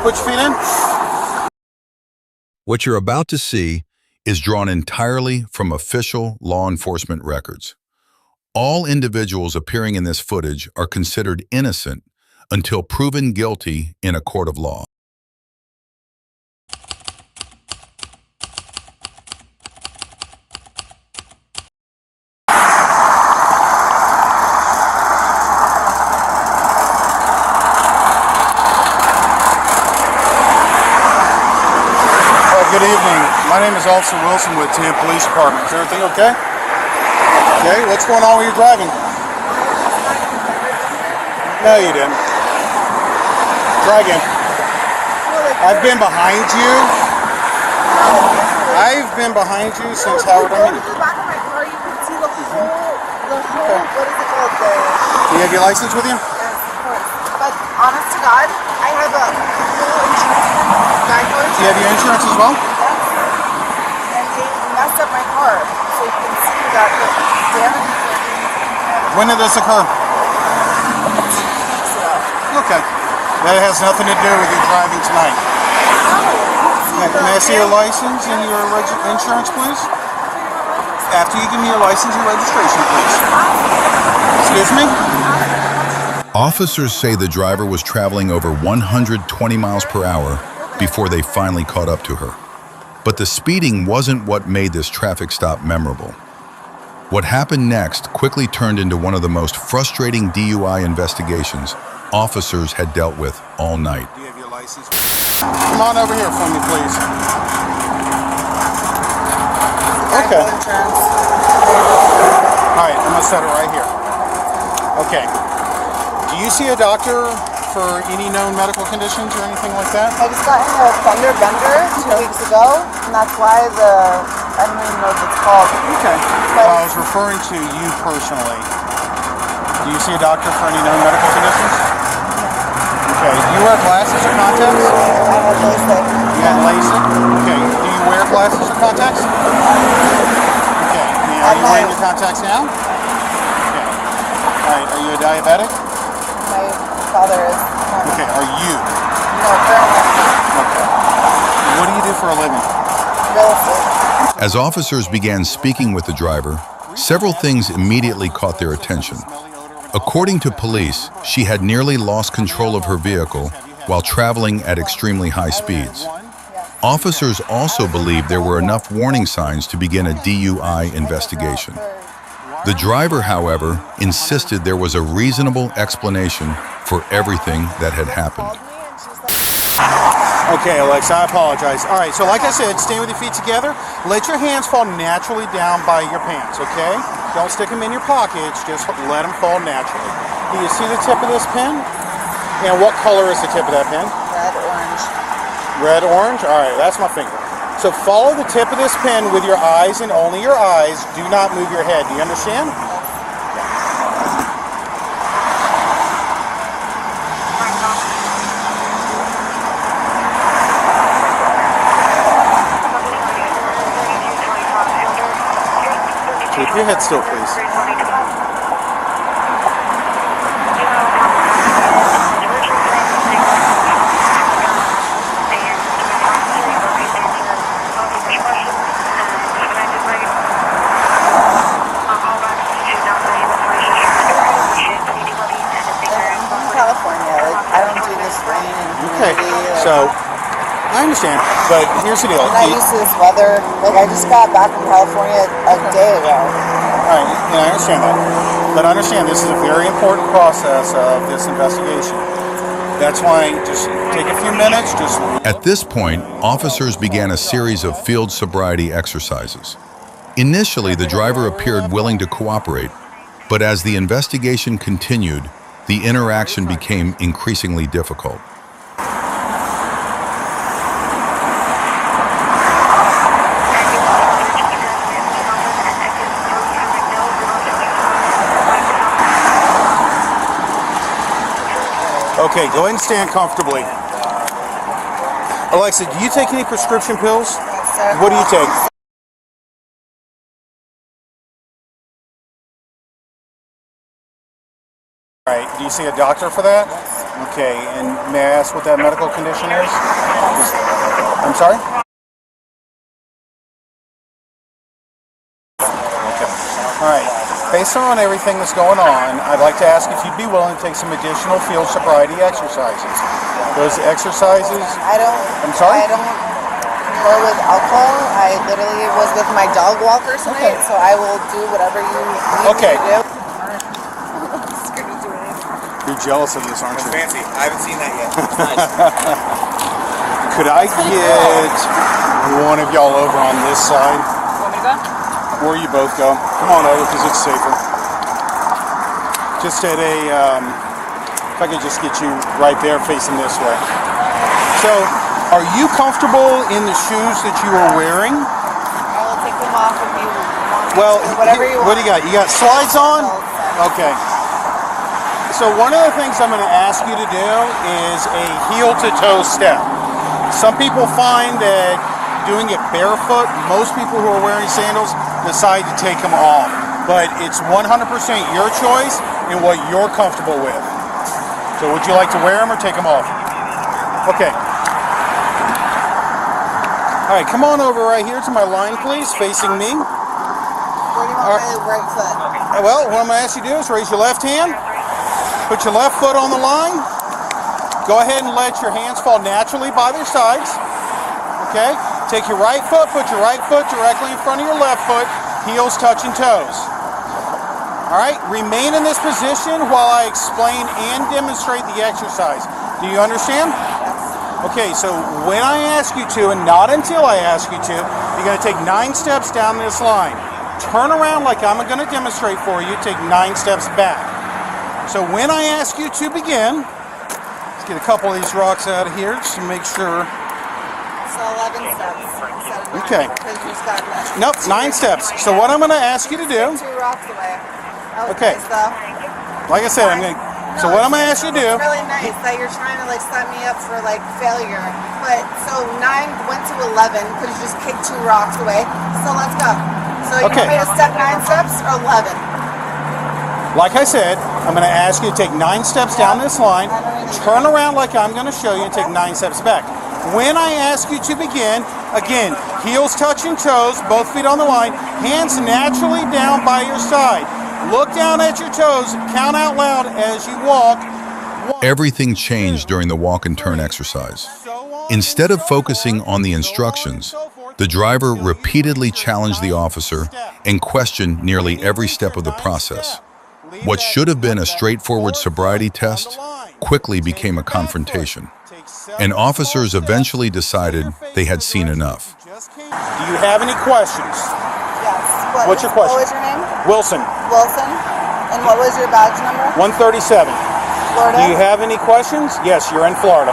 Put your feet in. What you're about to see is drawn entirely from official law enforcement records. All individuals appearing in this footage are considered innocent until proven guilty in a court of law. Good evening. My name is Officer Wilson with Tampa Police Department. Is everything okay? Okay. What's going on when you're driving? No, you didn't. Try again. I've been behind you. I've been behind you since Howard. If you go to the back of my car, you can see the whole, what is it called? Do you have your license with you? Yes, of course. But honest to God, I have a full insurance guide. Do you have your insurance as well? Yes. And they messed up my car, so you can see that the damage is like. When did this occur? 2 weeks ago. Okay. That has nothing to do with you driving tonight. Can I see your license and your insurance, please? After you give me your license and registration, please. Excuse me? Officers say the driver was traveling over 120 miles per hour before they finally caught up to her. But the speeding wasn't what made this traffic stop memorable. What happened next quickly turned into one of the most frustrating DUI investigations officers had dealt with all night. Do you have your license? Come on over here for me, please. Okay. All right, I'm gonna set it right here. Okay. Do you see a doctor for any known medical conditions or anything like that? I just got in a fender bender 2 weeks ago, and that's why I don't even know what it's called. Okay. Well, I was referring to you personally. Do you see a doctor for any known medical conditions? Okay. Do you wear glasses or contacts? I have LASIK. You had LASIK? Okay. Do you wear glasses or contacts? Okay. Now, are you wearing your contacts now? Okay. All right. Are you a diabetic? My father is. Okay. Are you? No, currently. Okay. What do you do for a living? Real estate. As officers began speaking with the driver, several things immediately caught their attention. According to police, she had nearly lost control of her vehicle while traveling at extremely high speeds. Officers also believed there were enough warning signs to begin a DUI investigation. The driver, however, insisted there was a reasonable explanation for everything that had happened. Okay, Alexa, I apologize. All right, so like I said, stand with your feet together. Let your hands fall naturally down by your pants, okay? Don't stick them in your pockets, just let them fall naturally. Do you see the tip of this pen? And what color is the tip of that pen? Red, orange. Red, orange? All right, that's my finger. So follow the tip of this pen with your eyes and only your eyes. Do not move your head. Do you understand? Keep your head still, please. Okay, so I understand, but here's the deal. I'm not used to this weather. Like, I just got back from California a day ago. All right, and I understand that. But understand this is a very important process of this investigation. That's why just take a few minutes. At this point, officers began a series of field sobriety exercises. Initially, the driver appeared willing to cooperate, but as the investigation continued, the interaction became increasingly difficult. Okay, go ahead and stand comfortably. Alexa, do you take any prescription pills? Yes, sir. What do you take? All right, do you see a doctor for that? Yes. Okay, and may I ask what that medical condition is? I'm sorry? Okay. All right. Based on everything that's going on, I'd like to ask if you'd be willing to take some additional field sobriety exercises. Those exercises... I'm sorry? I don't go with alcohol. I literally was with my dog walker tonight, so I will do whatever you need me to do. You're jealous of this, aren't you? Fancy. I haven't seen that yet. Could I get one of y'all over on this side? Want me to go? Or you both go. Come on over because it's safer. Just at a, if I could just get you right there facing this way. So, are you comfortable in the shoes that you are wearing? I will take them off if you want. Well, Whatever you want. what do you got? You got slides on? Okay. So one of the things I'm going to ask you to do is a heel-to-toe step. Some people find that doing it barefoot, most people who are wearing sandals decide to take them off. But it's 100% your choice and what you're comfortable with. So would you like to wear them or take them off? Okay. All right, come on over right here to my line, please, facing me. Where do you want my right foot? Well, what I'm going to ask you to do is raise your left hand. Put your left foot on the line. Go ahead and let your hands fall naturally by their sides. Okay? Take your right foot, put your right foot directly in front of your left foot, heels touching toes. Alright? Remain in this position while I explain and demonstrate the exercise. Do you understand? Okay, so when I ask you to, and not until I ask you to, you're going to take 9 steps down this line. Turn around like I'm going to demonstrate for you. Take 9 steps back. So when I ask you to begin, let's get a couple of these rocks out of here just to make sure. So 11 steps. Okay. Because you just got that. Nope, 9 steps. So what I'm going to ask you to do. 2 rocks away. That was Okay. nice, though. Like I said, I'm going to. So what I'm going to ask you to do. It's really nice that you're trying to like set me up for like failure. But so 9 went to 11 because you just kicked 2 rocks away. So let's go. So you Okay. want me to step 9 steps or 11? Like I said, I'm going to ask you to take 9 steps down this line, turn around like I'm going to show you, and take 9 steps back. When I ask you to begin, again, heels touching toes, both feet on the line, hands naturally down by your side. Look down at your toes, count out loud as you walk. Everything changed during the walk and turn exercise. Instead of focusing on the instructions, the driver repeatedly challenged the officer and questioned nearly every step of the process. What should have been a straightforward sobriety test quickly became a confrontation, and officers eventually decided they had seen enough. Do you have any questions? Yes. What's your question? What was your name? Wilson, Wilson. And what was your badge number? 137. Florida? Do you have any questions? Yes, you're in Florida.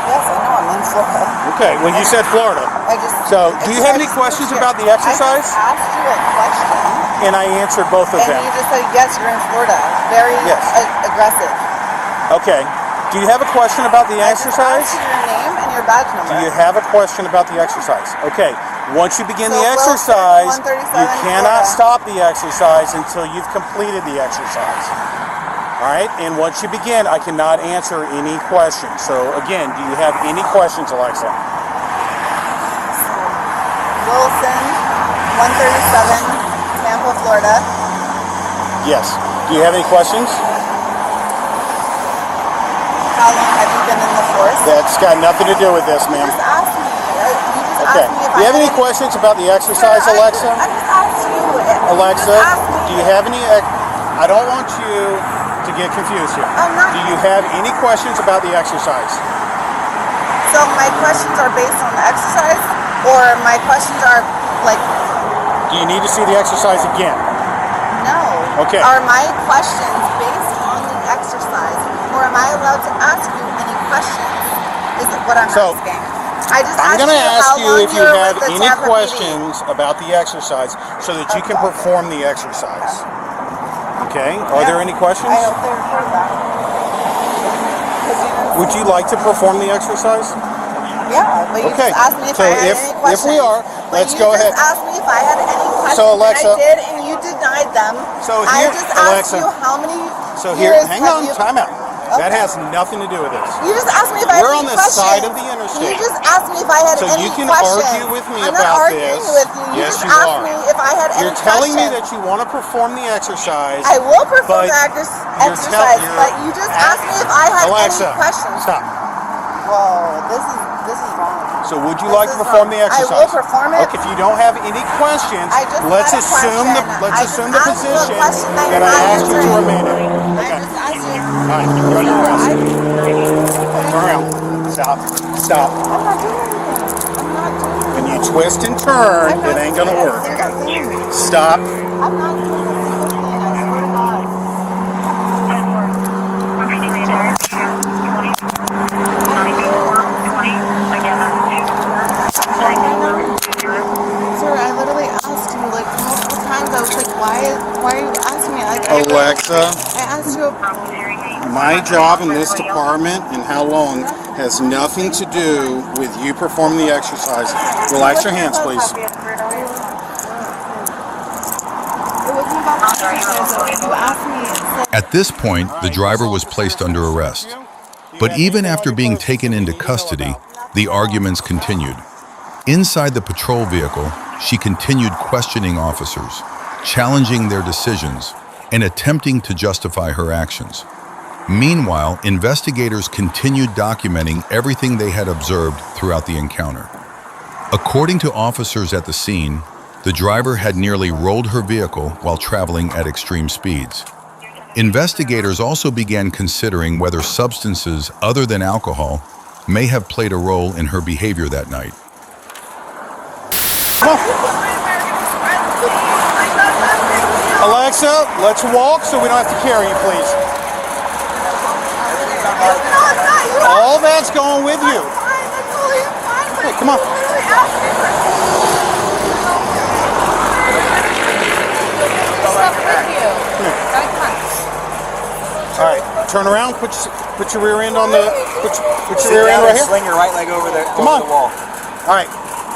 Yes, I know I'm in Florida. Okay, when you said Florida. Do you have any questions about the exercise? I just asked you a question. And I answered both of And them. you just said, yes, you're in Florida. Very Yes. Aggressive. Okay. Do you have a question about the I just exercise? asked you your name and your badge number. Do you have a question about the exercise? Okay. Once you begin So the Wilson, exercise, 137, you cannot Florida. stop the exercise until you've completed the exercise. All right? And once you begin, I cannot answer any questions. So again, do you have any questions, Alexa? Wilson, 137, Tampa, Florida. Yes. Do you have any questions? How long have you been in the force? That's got nothing to do with this, You ma'am. just asked me. You just Okay. asked me if Do you have I any had questions about the exercise, Sir, Alexa? I just asked you. Alexa, You just asked me. do you have any... I don't want you to get confused here. I'm not. Do you have any questions about the exercise? So my questions are based on the exercise, or my questions are like, Do you need to see the exercise again? no. Okay. Are my questions based on the exercise, or am I allowed to ask you any questions? Is what I'm So, asking. I just I'm asked going to you ask how you long if you were have with the any Tampa PD. questions about the exercise so that you can perform the exercise. Okay? Are there any questions? I hope they record that. 'Cause you didn't Would you like to perform the exercise? Yeah, but you Okay, just asked me if so I had if- any if questions. we are, But let's you go just ahead. asked me if I had any questions. So, Alexa- and I did, and you denied them. So I here- just asked Alexa- you how many So here, years hang have on, you... time out. That has nothing to do with this. You just asked me if I had We're any on the questions. side of the interstate. You just asked me if I had So any you can questions. argue with me I'm about not arguing this. with you. You Yes, just you asked are. me if I had any You're telling me questions. that you want to perform the exercise. I will perform but the exercise, but you just asked me if I had Alexa, any questions. stop. Whoa, this is wrong. So would you like to perform the exercise? I will perform it. Okay, if you don't have any questions, I just let's had a assume the question. let's I assume just the asked you a position question that that you're I not asked you to answering. remain in. I Okay. just asked you. All right, you're under arrest. Turn around. Stop. Stop. I'm not doing anything. I'm not doing anything. When you twist and turn, I'm not it ain't gonna doing work. a single thing. Stop. I'm not doing a single thing. I swear to God. Sir, I literally asked you like multiple times. I was like, why are you asking me? Like, Alexa, I asked you. my job in this department and how long has nothing to do with you performing the exercise. Relax your hands, please. It wasn't about the exercise, though. You asked me. At this point, the driver was placed under arrest. But even after being taken into custody, the arguments continued. Inside the patrol vehicle, she continued questioning officers, challenging their decisions, and attempting to justify her actions. Meanwhile, investigators continued documenting everything they had observed throughout the encounter. According to officers at the scene, the driver had nearly rolled her vehicle while traveling at extreme speeds. Investigators also began considering whether substances other than alcohol may have played a role in her behavior that night. Alexa, let's walk so we don't have to carry you, please. All that's going with you. Hey, come on. All right, turn around. Put your rear end on the. Put your rear end right here. Sling your right leg over the Come on. over the wall. All right,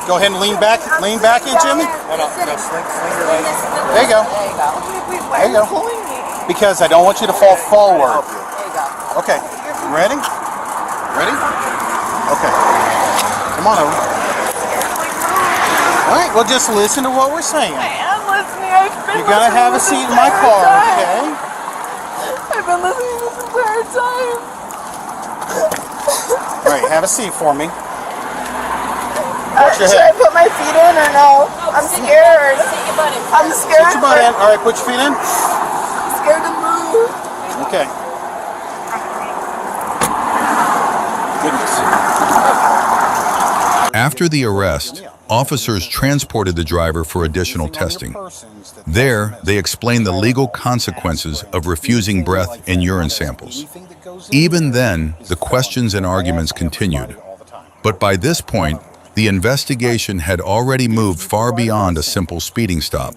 go ahead and lean back. Lean back in, Jimmy. No, sling your leg. There you go. There you go. Because I don't want you to fall forward. Okay, ready? Ready? Okay. Come on over. All right, well, just listen to what we're saying. I am listening. I've been You're gonna have a seat in my car, okay? I've been listening this entire time. All right, have a seat for me. Watch your Should I head. put my feet in or no? I'm scared. I'm scared. Put your butt in. All right, put your feet in. I'm scared to move. Okay. Goodness. After the arrest, officers transported the driver for additional testing. There, they explained the legal consequences of refusing breath and urine samples. Even then, the questions and arguments continued. But by this point, the investigation had already moved far beyond a simple speeding stop.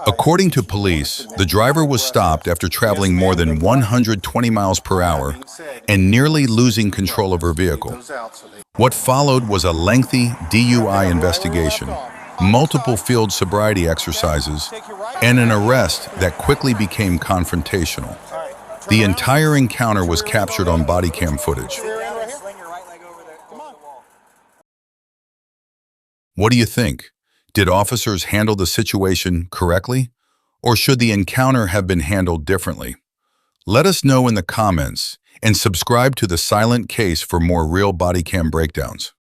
According to police, the driver was stopped after traveling more than 120 miles per hour and nearly losing control of her vehicle. What followed was a lengthy DUI investigation, multiple field sobriety exercises, and an arrest that quickly became confrontational. The entire encounter was captured on Bodycam footage. What do you think? Did officers handle the situation correctly? Or should the encounter have been handled differently? Let us know in the comments and subscribe to The Silent Case for more real Bodycam breakdowns.